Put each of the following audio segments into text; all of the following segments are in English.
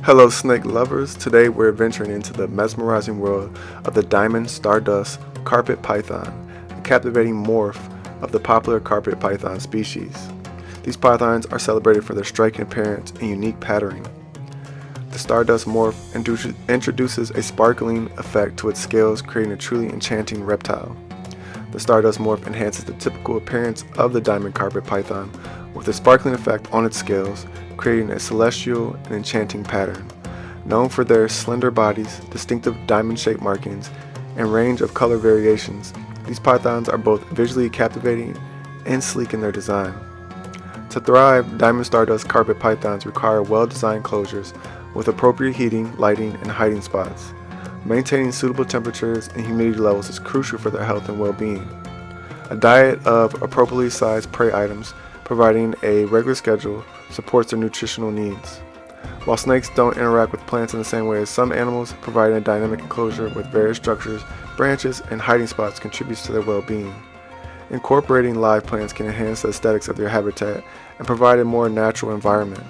Hello snake lovers, today we're venturing into the mesmerizing world of the diamond stardust carpet python, a captivating morph of the popular carpet python species. These pythons are celebrated for their striking appearance and unique patterning. The stardust morph introduces a sparkling effect to its scales, creating a truly enchanting reptile. The stardust morph enhances the typical appearance of the diamond carpet python with a sparkling effect on its scales, creating a celestial and enchanting pattern. Known for their slender bodies, distinctive diamond-shaped markings, and range of color variations, these pythons are both visually captivating and sleek in their design. To thrive, diamond stardust carpet pythons require well-designed closures with appropriate heating, lighting, and hiding spots. Maintaining suitable temperatures and humidity levels is crucial for their health and well-being. A diet of appropriately sized prey items, providing a regular schedule, supports their nutritional needs. While snakes don't interact with plants in the same way as some animals, providing a dynamic enclosure with various structures, branches, and hiding spots contributes to their well-being. Incorporating live plants can enhance the aesthetics of their habitat and provide a more natural environment.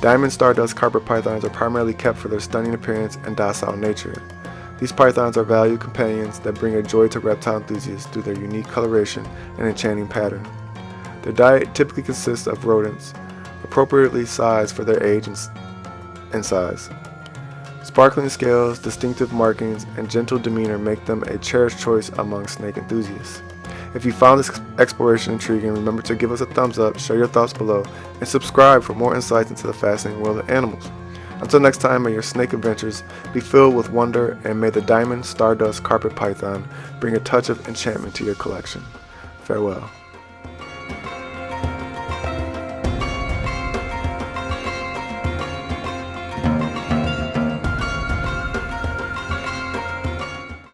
Diamond stardust carpet pythons are primarily kept for their stunning appearance and docile nature. These pythons are valued companions that bring a joy to reptile enthusiasts through their unique coloration and enchanting pattern. Their diet typically consists of rodents, appropriately sized for their age and size. Sparkling scales, distinctive markings, and gentle demeanor make them a cherished choice among snake enthusiasts. If you found this exploration intriguing, remember to give us a thumbs up, share your thoughts below, and subscribe for more insights into the fascinating world of animals. Until next time, may your snake adventures be filled with wonder, and may the diamond stardust carpet python bring a touch of enchantment to your collection. Farewell.